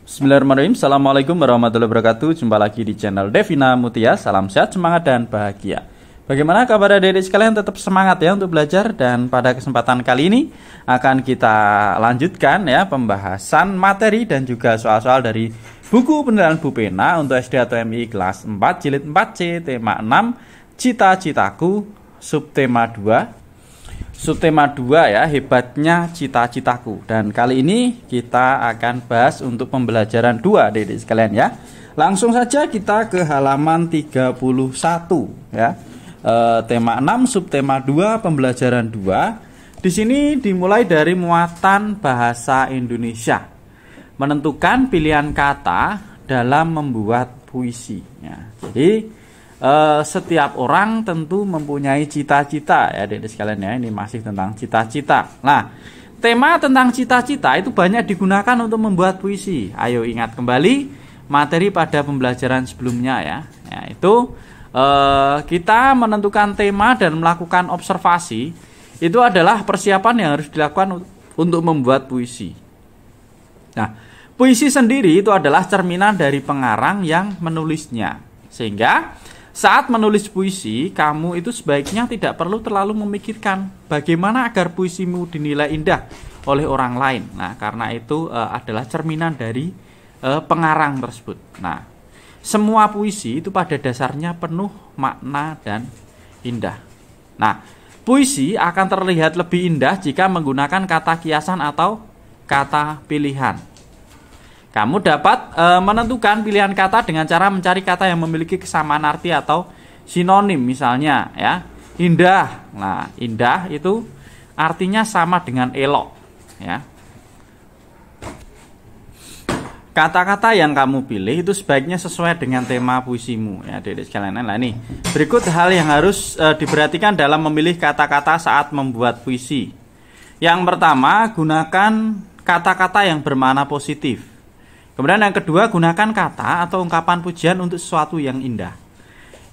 Bismillahirrahmanirrahim. Assalamualaikum warahmatullahi wabarakatuh. Jumpa lagi di channel Devina Mutia. Salam sehat, semangat, dan bahagia. Bagaimana kabar adik-adik sekalian? Tetap semangat ya untuk belajar. Dan pada kesempatan kali ini akan kita lanjutkan ya pembahasan materi dan juga soal-soal dari buku penilaian Bu Pena untuk SD atau MI kelas 4 jilid 4C tema 6 cita-citaku subtema 2. Subtema 2 ya, hebatnya cita-citaku. Dan kali ini kita akan bahas untuk pembelajaran 2 adik-adik sekalian ya. Langsung saja kita ke halaman 31 ya. Tema 6 subtema 2 pembelajaran 2. Di sini dimulai dari muatan bahasa Indonesia. Menentukan pilihan kata dalam membuat puisi ya. Jadi setiap orang tentu mempunyai cita-cita ya adik-adik sekalian ya. Ini masih tentang cita-cita. Nah, tema tentang cita-cita itu banyak digunakan untuk membuat puisi. Ayo ingat kembali materi pada pembelajaran sebelumnya ya. Yaitu kita menentukan tema dan melakukan observasi. Itu adalah persiapan yang harus dilakukan untuk membuat puisi. Nah, puisi sendiri itu adalah cerminan dari pengarang yang menulisnya. Sehingga saat menulis puisi, kamu itu sebaiknya tidak perlu terlalu memikirkan bagaimana agar puisimu dinilai indah oleh orang lain. Nah, karena itu adalah cerminan dari pengarang tersebut. Nah, semua puisi itu pada dasarnya penuh makna dan indah. Nah, puisi akan terlihat lebih indah jika menggunakan kata kiasan atau kata pilihan. Kamu dapat menentukan pilihan kata dengan cara mencari kata yang memiliki kesamaan arti atau sinonim misalnya ya. Indah. Nah, indah itu artinya sama dengan elok ya. Kata-kata yang kamu pilih itu sebaiknya sesuai dengan tema puisimu ya adik-adik sekalian. Nah, ini berikut hal yang harus diperhatikan dalam memilih kata-kata saat membuat puisi. Yang pertama, gunakan kata-kata yang bermakna positif. Kemudian yang kedua, gunakan kata atau ungkapan pujian untuk sesuatu yang indah.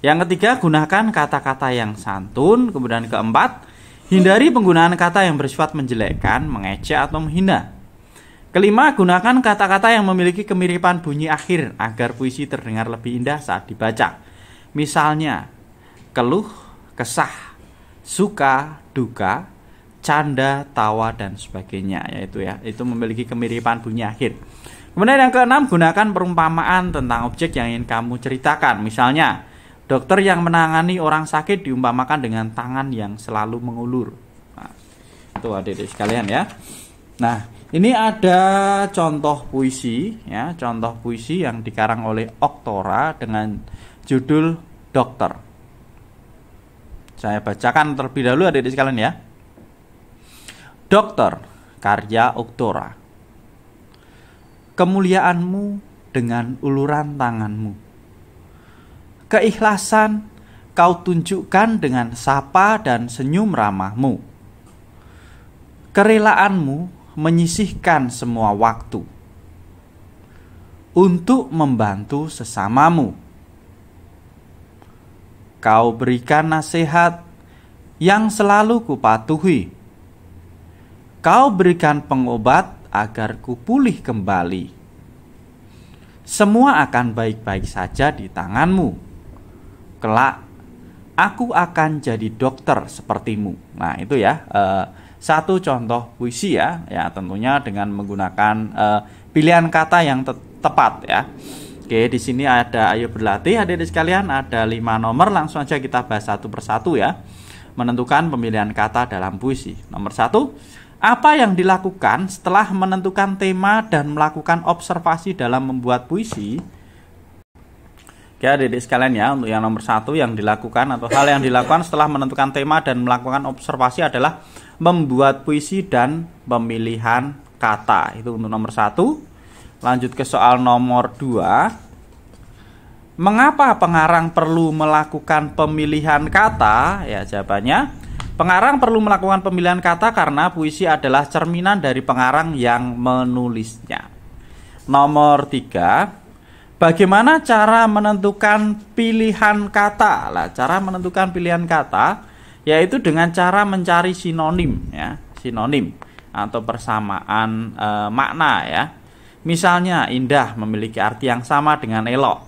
Yang ketiga, gunakan kata-kata yang santun. Kemudian keempat, hindari penggunaan kata yang bersifat menjelekkan, mengejek atau menghina. Kelima, gunakan kata-kata yang memiliki kemiripan bunyi akhir agar puisi terdengar lebih indah saat dibaca. Misalnya, keluh, kesah, suka, duka, canda, tawa, dan sebagainya. Yaitu ya, itu memiliki kemiripan bunyi akhir. Kemudian yang keenam, gunakan perumpamaan tentang objek yang ingin kamu ceritakan. Misalnya, dokter yang menangani orang sakit diumpamakan dengan tangan yang selalu mengulur. Nah, itu adik-adik sekalian ya. Nah, ini ada contoh puisi ya, contoh puisi yang dikarang oleh Oktora dengan judul Dokter. Saya bacakan terlebih dahulu adik-adik sekalian ya. Dokter, karya Oktora. Kemuliaanmu dengan uluran tanganmu. Keikhlasan kau tunjukkan dengan sapa dan senyum ramahmu. Kerelaanmu menyisihkan semua waktu untuk membantu sesamamu. Kau berikan nasihat yang selalu kupatuhi. Kau berikan pengobat agar ku pulih kembali. Semua akan baik-baik saja di tanganmu. Kelak aku akan jadi dokter sepertimu. Nah, itu ya satu contoh puisi ya, tentunya dengan menggunakan pilihan kata yang tepat ya. Oke, di sini ada ayo berlatih adik-adik sekalian, ada 5 nomor, langsung aja kita bahas satu persatu ya. Menentukan pemilihan kata dalam puisi. Nomor 1, apa yang dilakukan setelah menentukan tema dan melakukan observasi dalam membuat puisi? Oke adik-adik sekalian ya, untuk yang nomor 1 yang dilakukan atau hal yang dilakukan setelah menentukan tema dan melakukan observasi adalah membuat puisi dan pemilihan kata. Itu untuk nomor 1. Lanjut ke soal nomor 2. Mengapa pengarang perlu melakukan pemilihan kata? Ya, jawabannya pengarang perlu melakukan pemilihan kata karena puisi adalah cerminan dari pengarang yang menulisnya. Nomor 3, bagaimana cara menentukan pilihan kata? Lah, cara menentukan pilihan kata yaitu dengan cara mencari sinonim ya, sinonim. atau persamaan makna ya. Misalnya indah memiliki arti yang sama dengan elok.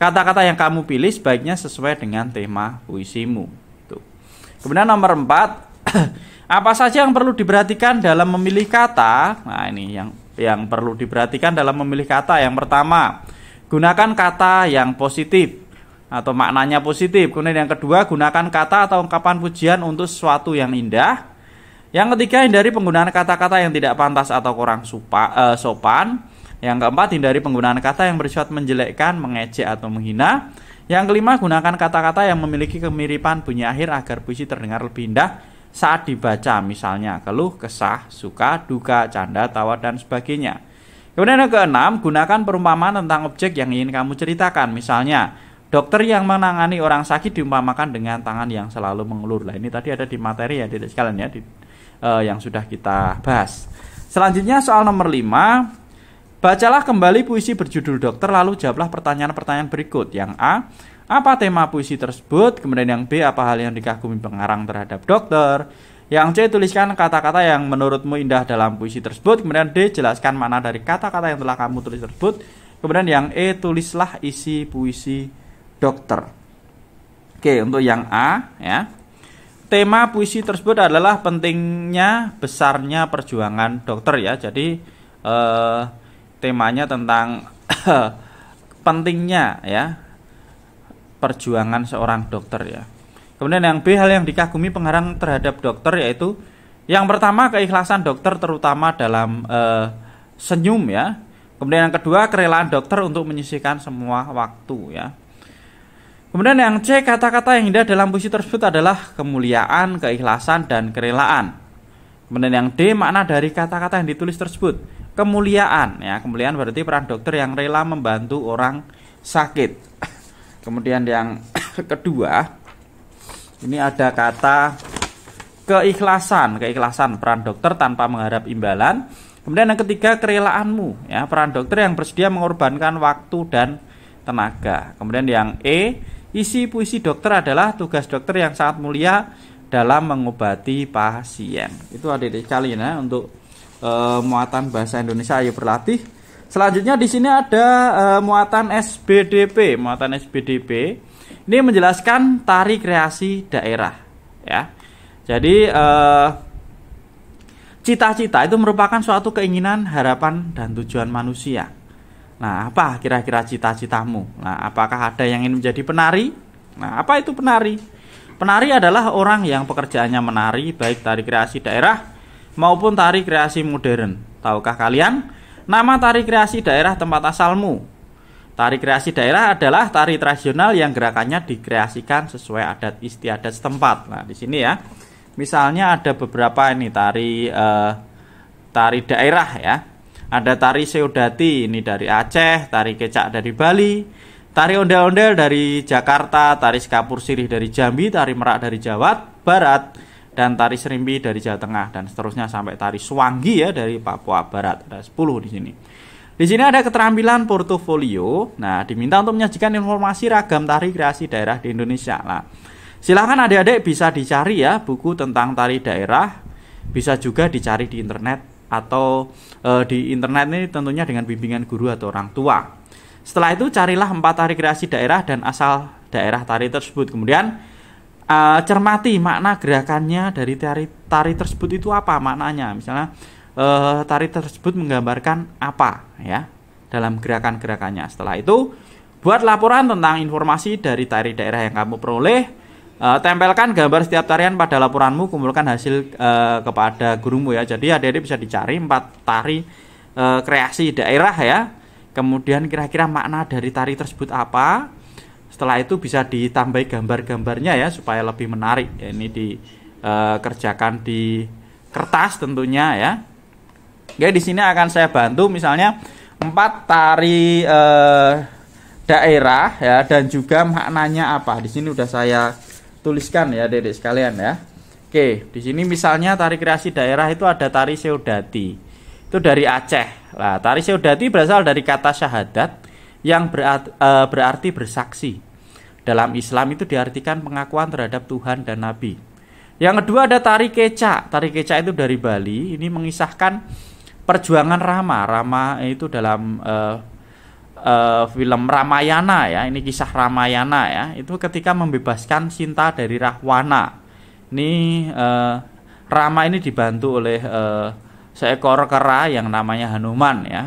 Kata-kata yang kamu pilih sebaiknya sesuai dengan tema puisimu. Tuh. Kemudian nomor 4, apa saja yang perlu diperhatikan dalam memilih kata? Nah, ini yang perlu diperhatikan dalam memilih kata. Yang pertama, gunakan kata yang positif atau maknanya positif. Kemudian yang kedua, gunakan kata atau ungkapan pujian untuk sesuatu yang indah. Yang ketiga, hindari penggunaan kata-kata yang tidak pantas atau kurang sopan. Yang keempat, hindari penggunaan kata yang bersifat menjelekkan, mengejek atau menghina. Yang kelima, gunakan kata-kata yang memiliki kemiripan bunyi akhir agar puisi terdengar lebih indah saat dibaca. Misalnya keluh, kesah, suka, duka, canda, tawa, dan sebagainya. Kemudian yang keenam, gunakan perumpamaan tentang objek yang ingin kamu ceritakan. Misalnya, dokter yang menangani orang sakit diumpamakan dengan tangan yang selalu mengulur. Nah, ini tadi ada di materi ya, tidak sekalian ya, yang sudah kita bahas. Selanjutnya soal nomor 5. Bacalah kembali puisi berjudul Dokter, lalu jawablah pertanyaan-pertanyaan berikut. Yang A, apa tema puisi tersebut? Kemudian yang B, apa hal yang dikagumi pengarang terhadap dokter? Yang C, tuliskan kata-kata yang menurutmu indah dalam puisi tersebut. Kemudian D, jelaskan makna dari kata-kata yang telah kamu tulis tersebut. Kemudian yang E, tulislah isi puisi dokter. Oke, untuk yang A ya. Tema puisi tersebut adalah pentingnya besarnya perjuangan dokter ya. Jadi temanya tentang pentingnya ya perjuangan seorang dokter ya. Kemudian yang B, hal yang dikagumi pengarang terhadap dokter yaitu yang pertama, keikhlasan dokter terutama dalam senyum ya. Kemudian yang kedua, kerelaan dokter untuk menyisihkan semua waktu ya. Kemudian yang C, kata-kata yang indah dalam puisi tersebut adalah kemuliaan, keikhlasan, dan kerelaan. Kemudian yang D, makna dari kata-kata yang ditulis tersebut. Kemuliaan ya, kemuliaan berarti peran dokter yang rela membantu orang sakit. Kemudian yang kedua, ini ada kata keikhlasan peran dokter tanpa mengharap imbalan. Kemudian yang ketiga, kerelaanmu ya, peran dokter yang bersedia mengorbankan waktu dan tenaga. Kemudian yang E, isi puisi dokter adalah tugas dokter yang sangat mulia dalam mengobati pasien. Itu adik-adik sekalian ya, untuk muatan bahasa Indonesia ayo berlatih. Selanjutnya di sini ada muatan SBDP. Muatan SBDP ini menjelaskan tari kreasi daerah ya. Jadi cita-cita itu merupakan suatu keinginan, harapan, dan tujuan manusia. Nah, apa kira-kira cita-citamu? Nah, apakah ada yang ingin menjadi penari? Nah, apa itu penari? Penari adalah orang yang pekerjaannya menari, baik tari kreasi daerah maupun tari kreasi modern. Tahukah kalian nama tari kreasi daerah tempat asalmu? Tari kreasi daerah adalah tari tradisional yang gerakannya dikreasikan sesuai adat istiadat setempat. Nah, di sini ya. Misalnya ada beberapa ini tari daerah ya. Ada tari Seudati ini dari Aceh, tari kecak dari Bali, tari ondel-ondel dari Jakarta, tari Sekapur Sirih dari Jambi, tari Merak dari Jawa Barat, dan tari Serimpi dari Jawa Tengah, dan seterusnya sampai tari Swangi ya dari Papua Barat. Ada 10 di sini. Di sini ada keterampilan portofolio. Nah, diminta untuk menyajikan informasi ragam tari kreasi daerah di Indonesia. Nah, silahkan adik-adik bisa dicari ya buku tentang tari daerah. Bisa juga dicari di internet atau di internet ini tentunya dengan bimbingan guru atau orang tua. Setelah itu carilah 4 tari kreasi daerah dan asal daerah tari tersebut. Kemudian cermati makna gerakannya dari tari tersebut itu apa maknanya. Misalnya tari tersebut menggambarkan apa ya dalam gerakan-gerakannya. Setelah itu buat laporan tentang informasi dari tari daerah yang kamu peroleh. Tempelkan gambar setiap tarian pada laporanmu, kumpulkan hasil kepada gurumu ya. Jadi adik-adik bisa dicari 4 tari kreasi daerah ya. Kemudian kira-kira makna dari tari tersebut apa. Setelah itu bisa ditambah gambar-gambarnya ya supaya lebih menarik. Ya, ini dikerjakan di kertas tentunya ya. Oke, di sini akan saya bantu misalnya 4 tari daerah ya dan juga maknanya apa. Di sini udah saya tuliskan ya adik-adik sekalian ya. Oke, di sini misalnya tari kreasi daerah itu ada tari Seudati. Itu dari Aceh. Nah, tari Seudati berasal dari kata syahadat yang berarti bersaksi. Dalam Islam itu diartikan pengakuan terhadap Tuhan dan Nabi. Yang kedua ada tari kecak. Tari kecak itu dari Bali. Ini mengisahkan perjuangan Rama. Rama itu dalam film Ramayana ya. Ini kisah Ramayana ya. Itu ketika membebaskan Sinta dari Rahwana. Ini Rama ini dibantu oleh seekor kera yang namanya Hanuman ya.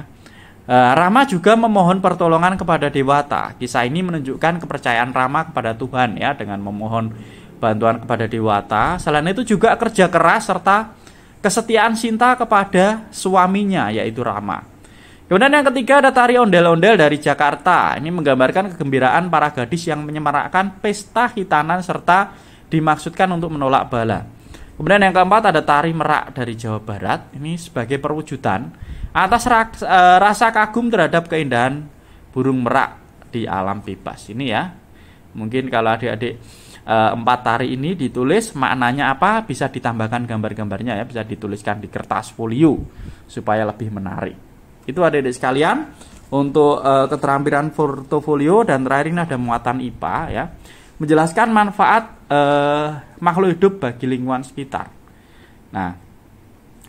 Rama juga memohon pertolongan kepada Dewata. Kisah ini menunjukkan kepercayaan Rama kepada Tuhan ya, dengan memohon bantuan kepada Dewata. Selain itu juga kerja keras serta kesetiaan Sinta kepada suaminya yaitu Rama. Kemudian yang ketiga ada tari ondel-ondel dari Jakarta. Ini menggambarkan kegembiraan para gadis yang menyemarakkan pesta hitanan serta dimaksudkan untuk menolak bala. Kemudian yang keempat ada tari merak dari Jawa Barat. Ini sebagai perwujudan atas rasa kagum terhadap keindahan burung merak di alam bebas. Ini ya. Mungkin kalau adik-adik 4 tari ini ditulis maknanya apa, bisa ditambahkan gambar-gambarnya ya, bisa dituliskan di kertas folio supaya lebih menarik. Itu adik-adik sekalian untuk keterampilan portofolio. Dan terakhir ini ada muatan IPA ya, menjelaskan manfaat makhluk hidup bagi lingkungan sekitar. Nah,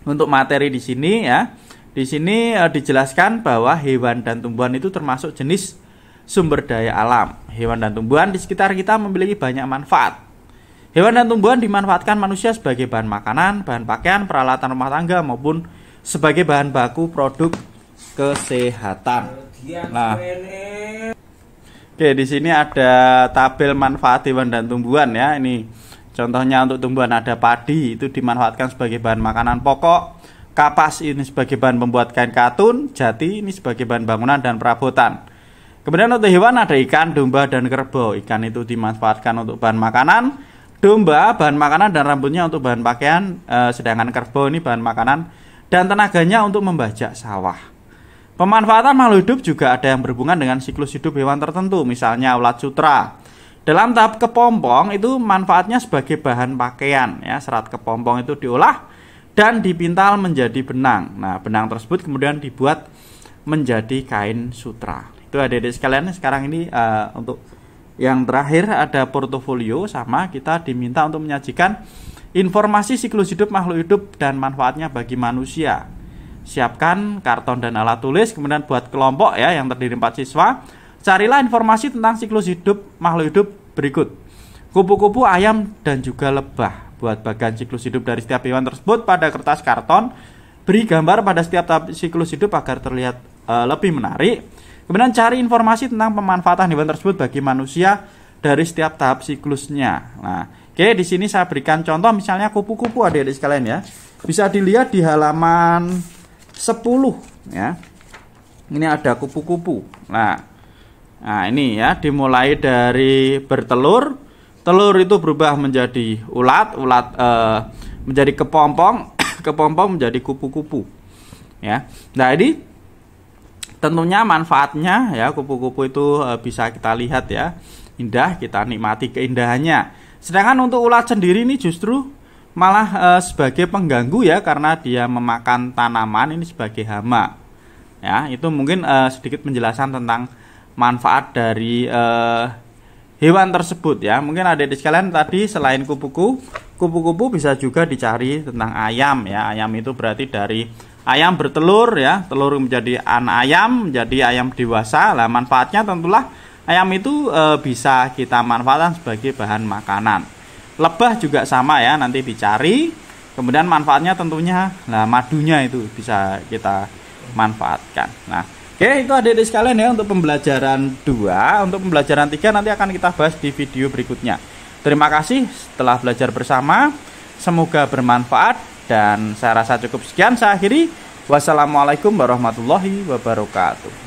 untuk materi di sini ya, di sini dijelaskan bahwa hewan dan tumbuhan itu termasuk jenis sumber daya alam. Hewan dan tumbuhan di sekitar kita memiliki banyak manfaat. Hewan dan tumbuhan dimanfaatkan manusia sebagai bahan makanan, bahan pakaian, peralatan rumah tangga maupun sebagai bahan baku produk kesehatan. Nah, oke, di sini ada tabel manfaat hewan dan tumbuhan ya. Ini contohnya untuk tumbuhan ada padi, itu dimanfaatkan sebagai bahan makanan pokok. Kapas ini sebagai bahan pembuat kain katun, jati ini sebagai bahan bangunan dan perabotan. Kemudian untuk hewan ada ikan, domba, dan kerbau. Ikan itu dimanfaatkan untuk bahan makanan, domba bahan makanan dan rambutnya untuk bahan pakaian, sedangkan kerbau ini bahan makanan dan tenaganya untuk membajak sawah. Pemanfaatan makhluk hidup juga ada yang berhubungan dengan siklus hidup hewan tertentu, misalnya ulat sutra. Dalam tahap kepompong itu manfaatnya sebagai bahan pakaian ya. Serat kepompong itu diolah dan dipintal menjadi benang. Nah, benang tersebut kemudian dibuat menjadi kain sutra. Itu adik-adik sekalian, sekarang ini untuk yang terakhir ada portofolio. Sama, kita diminta untuk menyajikan informasi siklus hidup makhluk hidup dan manfaatnya bagi manusia. Siapkan karton dan alat tulis, kemudian buat kelompok ya yang terdiri 4 siswa. Carilah informasi tentang siklus hidup makhluk hidup berikut. Kupu-kupu, ayam, dan juga lebah. Buat bagian siklus hidup dari setiap hewan tersebut pada kertas karton. Beri gambar pada setiap tahap siklus hidup agar terlihat lebih menarik. Kemudian cari informasi tentang pemanfaatan hewan tersebut bagi manusia dari setiap tahap siklusnya. Nah, oke, di sini saya berikan contoh misalnya kupu-kupu adik-adik sekalian ya. Bisa dilihat di halaman 10 ya. Ini ada kupu-kupu. Nah, ini ya, dimulai dari bertelur. Telur itu berubah menjadi ulat, menjadi kepompong, kepompong menjadi kupu-kupu. Ya. Nah, ini tentunya manfaatnya ya, kupu-kupu itu bisa kita lihat ya, indah, kita nikmati keindahannya. Sedangkan untuk ulat sendiri ini justru malah sebagai pengganggu ya, karena dia memakan tanaman ini sebagai hama. Ya, itu mungkin sedikit penjelasan tentang manfaat dari hewan tersebut ya. Mungkin adik-adik sekalian tadi selain kupu-kupu bisa juga dicari tentang ayam ya. Ayam itu berarti dari ayam bertelur ya, telur menjadi anak ayam, menjadi ayam dewasa. Lah manfaatnya tentulah ayam itu bisa kita manfaatkan sebagai bahan makanan. Lebah juga sama ya, nanti dicari. Kemudian manfaatnya tentunya, nah madunya itu bisa kita manfaatkan. Nah, oke, itu adik-adik sekalian ya untuk pembelajaran 2. Untuk pembelajaran 3 nanti akan kita bahas di video berikutnya. Terima kasih setelah belajar bersama. Semoga bermanfaat dan saya rasa cukup sekian. Saya akhiri. Wassalamualaikum warahmatullahi wabarakatuh.